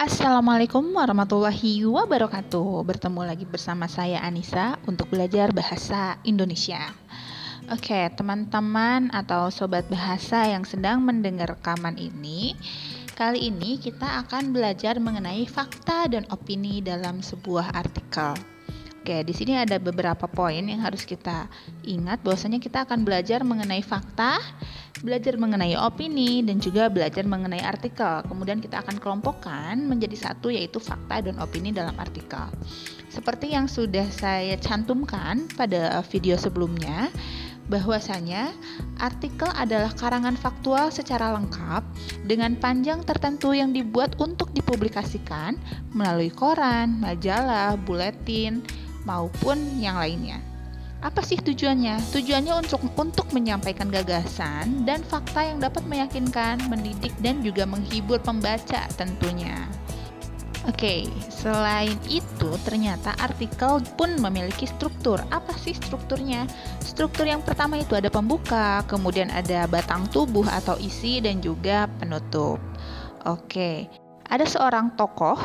Assalamualaikum warahmatullahi wabarakatuh. Bertemu lagi bersama saya Anissa untuk belajar bahasa Indonesia. Oke, teman-teman atau sobat bahasa yang sedang mendengar rekaman ini, kali ini kita akan belajar mengenai fakta dan opini dalam sebuah artikel. Oke, di sini ada beberapa poin yang harus kita ingat, bahwasanya kita akan belajar mengenai fakta, belajar mengenai opini, dan juga belajar mengenai artikel. Kemudian kita akan kelompokkan menjadi satu, yaitu fakta dan opini dalam artikel. Seperti yang sudah saya cantumkan pada video sebelumnya, bahwasanya artikel adalah karangan faktual secara lengkap dengan panjang tertentu yang dibuat untuk dipublikasikan melalui koran, majalah, buletin, maupun yang lainnya. Apa sih tujuannya? Tujuannya untuk menyampaikan gagasan dan fakta yang dapat meyakinkan, mendidik, dan juga menghibur pembaca tentunya. Oke, selain itu ternyata artikel pun memiliki struktur. Apa sih strukturnya? Struktur yang pertama itu ada pembuka, kemudian ada batang tubuh atau isi, dan juga penutup. Oke, ada seorang tokoh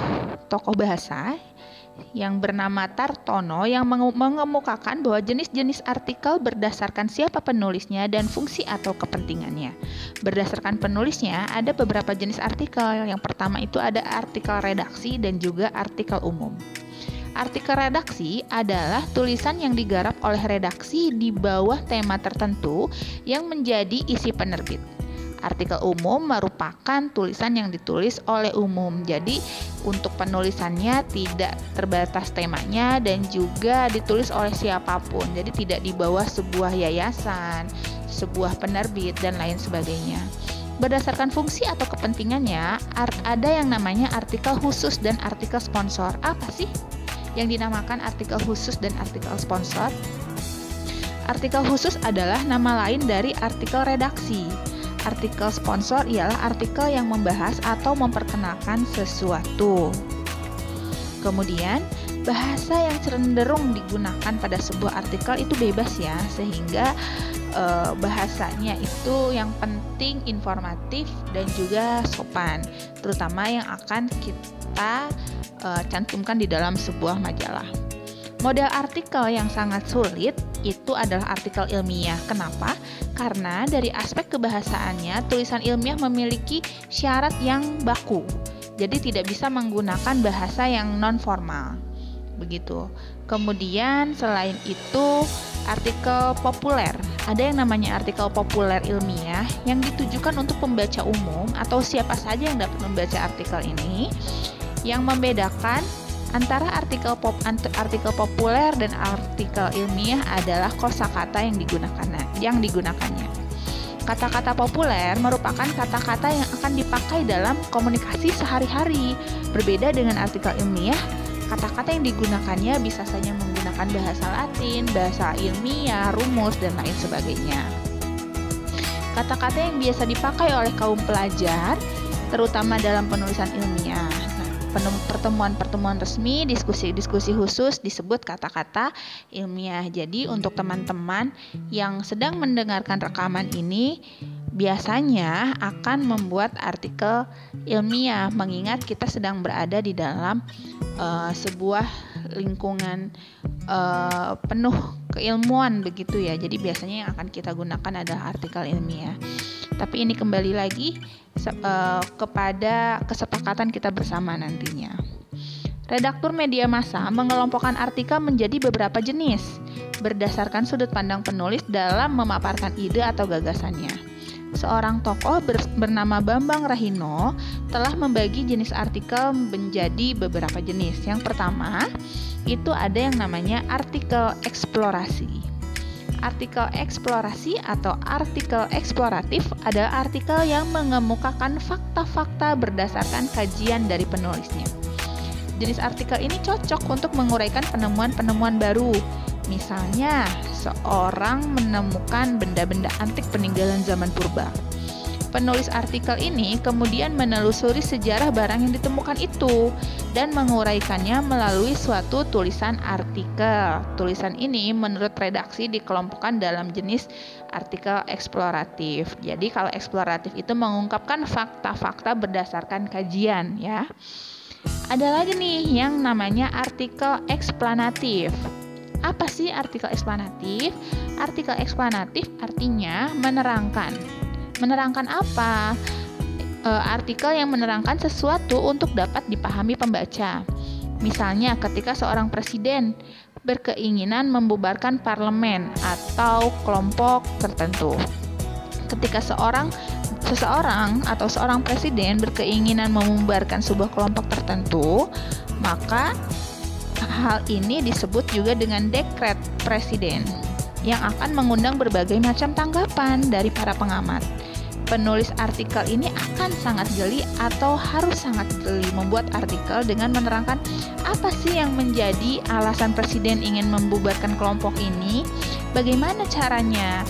bahasa yang bernama Tartono yang mengemukakan bahwa jenis-jenis artikel berdasarkan siapa penulisnya dan fungsi atau kepentingannya. Berdasarkan penulisnya, ada beberapa jenis artikel. Yang pertama itu ada artikel redaksi dan juga artikel umum. Artikel redaksi adalah tulisan yang digarap oleh redaksi di bawah tema tertentu yang menjadi isi penerbit. Artikel umum merupakan tulisan yang ditulis oleh umum. Jadi untuk penulisannya tidak terbatas temanya dan juga ditulis oleh siapapun. Jadi tidak di bawah sebuah yayasan, sebuah penerbit, dan lain sebagainya. Berdasarkan fungsi atau kepentingannya, ada yang namanya artikel khusus dan artikel sponsor. Apa sih yang dinamakan artikel khusus dan artikel sponsor? Artikel khusus adalah nama lain dari artikel redaksi. Artikel sponsor ialah artikel yang membahas atau memperkenalkan sesuatu. Kemudian, bahasa yang cenderung digunakan pada sebuah artikel itu bebas ya, sehingga bahasanya itu yang penting informatif dan juga sopan, terutama yang akan kita cantumkan di dalam sebuah majalah. Model artikel yang sangat sulit itu adalah artikel ilmiah. Kenapa? Karena dari aspek kebahasaannya, tulisan ilmiah memiliki syarat yang baku. Jadi tidak bisa menggunakan bahasa yang non-formal. Begitu. Kemudian selain itu, artikel populer. Ada yang namanya artikel populer ilmiah yang ditujukan untuk pembaca umum atau siapa saja yang dapat membaca artikel ini. Yang membedakan antara artikel populer dan artikel ilmiah adalah kosakata yang digunakannya. Kata-kata populer merupakan kata-kata yang akan dipakai dalam komunikasi sehari-hari. Berbeda dengan artikel ilmiah, kata-kata yang digunakannya bisa saja menggunakan bahasa Latin, bahasa ilmiah, rumus, dan lain sebagainya. Kata-kata yang biasa dipakai oleh kaum pelajar, terutama dalam penulisan ilmiah. Pertemuan-pertemuan resmi, diskusi-diskusi khusus disebut kata-kata ilmiah. Jadi untuk teman-teman yang sedang mendengarkan rekaman ini biasanya akan membuat artikel ilmiah, mengingat kita sedang berada di dalam sebuah lingkungan penuh keilmuan begitu ya. Jadi biasanya yang akan kita gunakan adalah artikel ilmiah. Tapi ini kembali lagi kepada kesepakatan kita bersama nantinya. Redaktur media massa mengelompokkan artikel menjadi beberapa jenis berdasarkan sudut pandang penulis dalam memaparkan ide atau gagasannya. Seorang tokoh bernama Bambang Rahino telah membagi jenis artikel menjadi beberapa jenis. Yang pertama, itu ada yang namanya artikel eksplorasi. Artikel eksplorasi atau artikel eksploratif adalah artikel yang mengemukakan fakta-fakta berdasarkan kajian dari penulisnya. Jenis artikel ini cocok untuk menguraikan penemuan-penemuan baru. Misalnya, seorang menemukan benda-benda antik peninggalan zaman purba. Penulis artikel ini kemudian menelusuri sejarah barang yang ditemukan itu dan menguraikannya melalui suatu tulisan artikel. Tulisan ini menurut redaksi dikelompokkan dalam jenis artikel eksploratif. Jadi kalau eksploratif itu mengungkapkan fakta-fakta berdasarkan kajian ya. Ada lagi nih yang namanya artikel eksplanatif. Apa sih artikel eksplanatif? Artikel eksplanatif artinya menerangkan. Menerangkan apa? Artikel yang menerangkan sesuatu untuk dapat dipahami pembaca. Misalnya ketika seorang presiden berkeinginan membubarkan parlemen atau kelompok tertentu. Ketika seseorang atau seorang presiden berkeinginan membubarkan sebuah kelompok tertentu, maka hal ini disebut juga dengan dekret presiden yang akan mengundang berbagai macam tanggapan dari para pengamat. Penulis artikel ini akan sangat jeli atau harus sangat jeli membuat artikel dengan menerangkan apa sih yang menjadi alasan presiden ingin membubarkan kelompok ini, bagaimana caranya,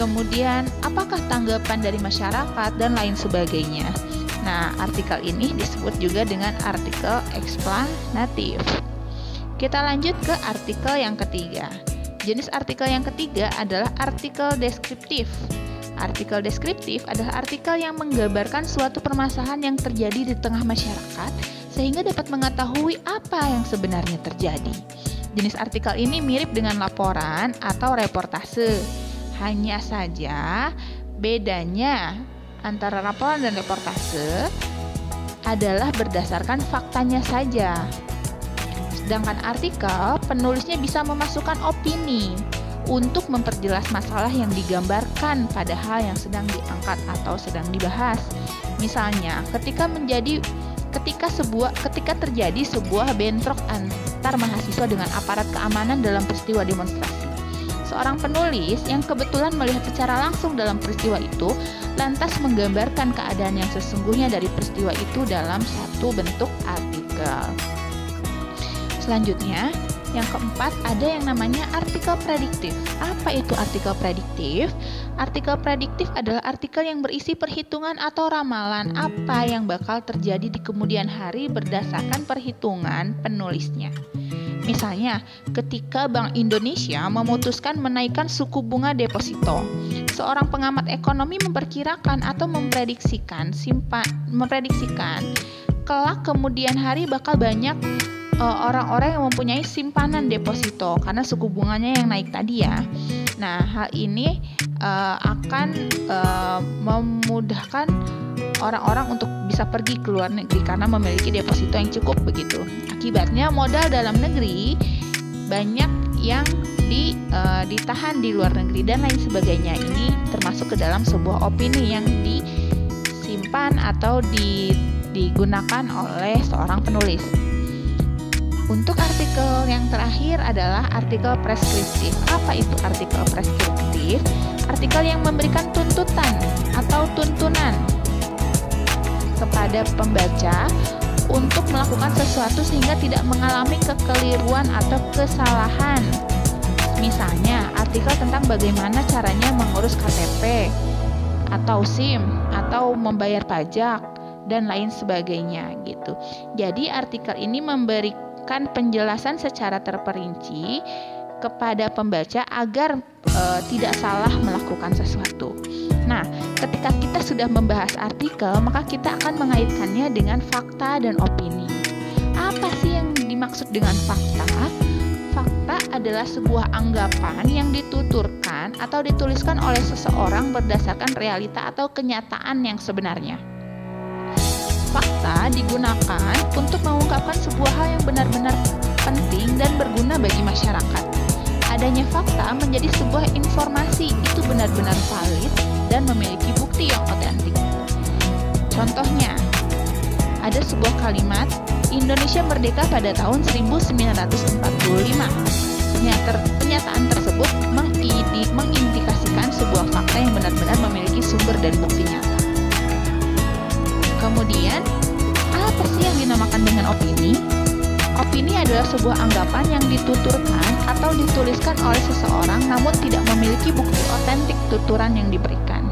kemudian apakah tanggapan dari masyarakat dan lain sebagainya. Nah, artikel ini disebut juga dengan artikel eksplanatif. Kita lanjut ke artikel yang ketiga. Jenis artikel yang ketiga adalah artikel deskriptif. Artikel deskriptif adalah artikel yang menggambarkan suatu permasalahan yang terjadi di tengah masyarakat sehingga dapat mengetahui apa yang sebenarnya terjadi. Jenis artikel ini mirip dengan laporan atau reportase. Hanya saja bedanya antara laporan dan reportase adalah berdasarkan faktanya saja. Sedangkan artikel, penulisnya bisa memasukkan opini untuk memperjelas masalah yang digambarkan pada hal yang sedang diangkat atau sedang dibahas. Misalnya, ketika terjadi sebuah bentrok antar mahasiswa dengan aparat keamanan dalam peristiwa demonstrasi. Seorang penulis yang kebetulan melihat secara langsung dalam peristiwa itu, lantas menggambarkan keadaan yang sesungguhnya dari peristiwa itu dalam satu bentuk artikel. Selanjutnya, yang keempat, ada yang namanya artikel prediktif. Apa itu artikel prediktif? Artikel prediktif adalah artikel yang berisi perhitungan atau ramalan apa yang bakal terjadi di kemudian hari berdasarkan perhitungan penulisnya. Misalnya, ketika Bank Indonesia memutuskan menaikkan suku bunga deposito, seorang pengamat ekonomi memperkirakan atau memprediksikan kelak kemudian hari bakal banyak orang-orang yang mempunyai simpanan deposito karena suku bunganya yang naik tadi ya. Nah, hal ini akan memudahkan orang-orang untuk bisa pergi ke luar negeri karena memiliki deposito yang cukup begitu. Akibatnya modal dalam negeri banyak yang ditahan di luar negeri dan lain sebagainya. Ini termasuk ke dalam sebuah opini yang disimpan atau digunakan oleh seorang penulis. Untuk artikel yang terakhir adalah artikel preskriptif. Apa itu artikel preskriptif? Artikel yang memberikan tuntutan atau tuntunan kepada pembaca untuk melakukan sesuatu sehingga tidak mengalami kekeliruan atau kesalahan. Misalnya, artikel tentang bagaimana caranya mengurus KTP atau SIM atau membayar pajak dan lain sebagainya gitu. Jadi artikel ini memberikan penjelasan secara terperinci kepada pembaca agar tidak salah melakukan sesuatu. Nah, ketika kita sudah membahas artikel, maka kita akan mengaitkannya dengan fakta dan opini. Apa sih yang dimaksud dengan fakta? Fakta adalah sebuah anggapan yang dituturkan atau dituliskan oleh seseorang berdasarkan realita atau kenyataan yang sebenarnya. Fakta digunakan untuk mengungkapkan sebuah hal yang benar-benar penting dan berguna bagi masyarakat. Adanya fakta menjadi sebuah informasi itu benar-benar valid dan memiliki bukti yang otentik. Contohnya, ada sebuah kalimat, Indonesia merdeka pada tahun 1945. Pernyataan tersebut mengindikasikan sebuah fakta yang benar-benar memiliki sumber dan bukti nyata. Kemudian, apa sih yang dinamakan dengan opini? Opini adalah sebuah anggapan yang dituturkan atau dituliskan oleh seseorang namun tidak memiliki bukti otentik tuturan yang diberikan.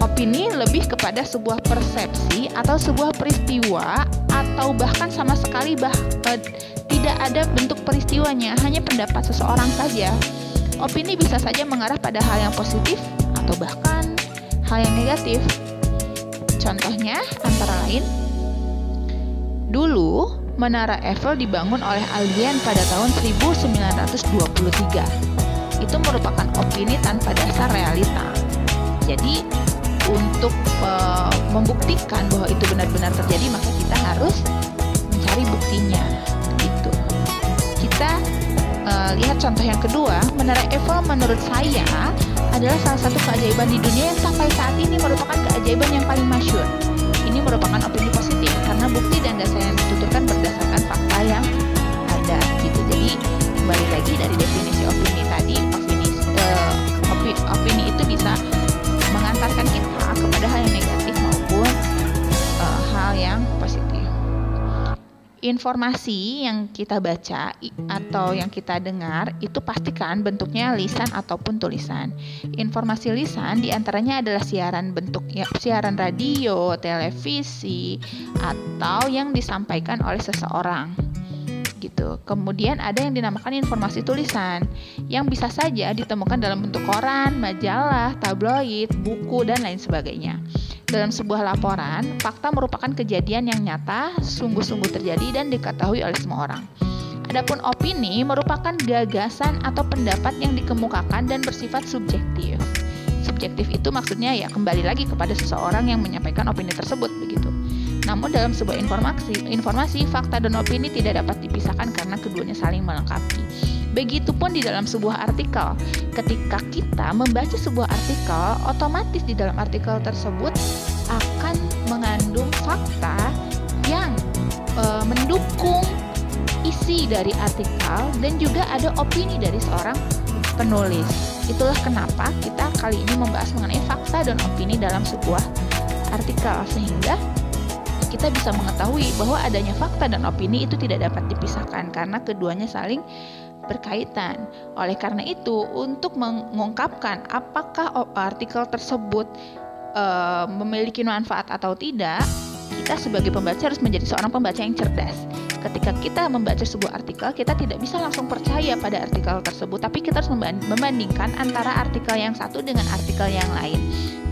Opini lebih kepada sebuah persepsi atau sebuah peristiwa atau bahkan sama sekali tidak ada bentuk peristiwanya, hanya pendapat seseorang saja. Opini bisa saja mengarah pada hal yang positif atau bahkan hal yang negatif. Contohnya antara lain Dulu, Menara Eiffel dibangun oleh alien pada tahun 1923. Itu merupakan opini tanpa dasar realita. Jadi, untuk membuktikan bahwa itu benar-benar terjadi, maka kita harus mencari buktinya. Gitu. Kita lihat contoh yang kedua. Menara Eiffel menurut saya adalah salah satu keajaiban di dunia yang sampai saat ini merupakan keajaiban yang paling masyhur. Ini merupakan opini positif karena bukti dan dasar yang dituturkan berdasarkan fakta yang ada gitu. Jadi kembali lagi dari definisi opini tadi, opini itu bisa mengantarkan kita kepada hal yang negatif maupun hal yang positif. Informasi yang kita baca atau yang kita dengar itu pastikan bentuknya lisan ataupun tulisan. Informasi lisan diantaranya adalah siaran radio, televisi, atau yang disampaikan oleh seseorang. Gitu. Kemudian ada yang dinamakan informasi tulisan yang bisa saja ditemukan dalam bentuk koran, majalah, tabloid, buku, dan lain sebagainya. Dalam sebuah laporan, fakta merupakan kejadian yang nyata, sungguh-sungguh terjadi dan diketahui oleh semua orang. Adapun opini merupakan gagasan atau pendapat yang dikemukakan dan bersifat subjektif. Subjektif itu maksudnya ya kembali lagi kepada seseorang yang menyampaikan opini tersebut begitu. Namun dalam sebuah informasi, fakta dan opini tidak dapat dipisahkan karena keduanya saling melengkapi. Begitupun di dalam sebuah artikel. Ketika kita membaca sebuah artikel, otomatis di dalam artikel tersebut akan mengandung fakta yang mendukung isi dari artikel dan juga ada opini dari seorang penulis. Itulah kenapa kita kali ini membahas mengenai fakta dan opini dalam sebuah artikel, sehingga kita bisa mengetahui bahwa adanya fakta dan opini itu tidak dapat dipisahkan karena keduanya saling berkaitan. Oleh karena itu, untuk mengungkapkan apakah artikel tersebut memiliki manfaat atau tidak, kita sebagai pembaca harus menjadi seorang pembaca yang cerdas. Ketika kita membaca sebuah artikel, kita tidak bisa langsung percaya pada artikel tersebut, tapi kita harus membandingkan antara artikel yang satu dengan artikel yang lain.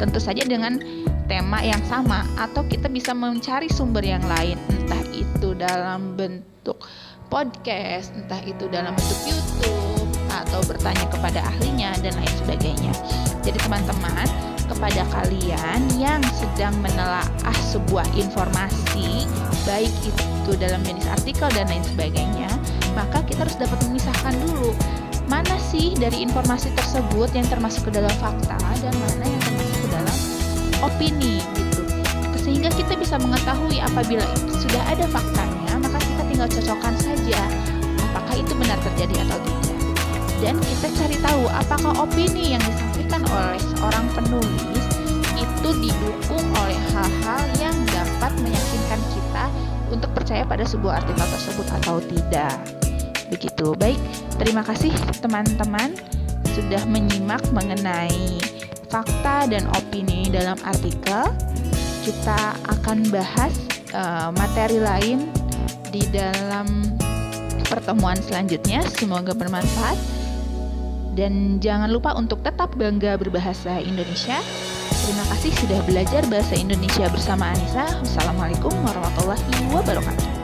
Tentu saja dengan tema yang sama, atau kita bisa mencari sumber yang lain, entah itu dalam bentuk podcast, entah itu dalam bentuk YouTube, atau bertanya kepada ahlinya dan lain sebagainya. Jadi teman-teman, kepada kalian yang sedang menelaah sebuah informasi, baik itu dalam jenis artikel dan lain sebagainya, maka kita harus dapat memisahkan dulu mana sih dari informasi tersebut yang termasuk ke dalam fakta dan mana yang termasuk ke dalam opini gitu. Sehingga kita bisa mengetahui apabila sudah ada faktanya, maka kita tinggal cocokkan saja apakah itu benar terjadi atau tidak. Dan kita cari tahu apakah opini yang disampaikan oleh seorang penulis itu didukung oleh hal-hal yang dapat meyakinkan kita untuk percaya pada sebuah artikel tersebut atau tidak. Begitu. Baik, terima kasih teman-teman sudah menyimak mengenai fakta dan opini dalam artikel. Kita akan bahas materi lain di dalam pertemuan selanjutnya. Semoga bermanfaat. Dan jangan lupa untuk tetap bangga berbahasa Indonesia. Terima kasih sudah belajar bahasa Indonesia bersama Anissa. Wassalamualaikum warahmatullahi wabarakatuh.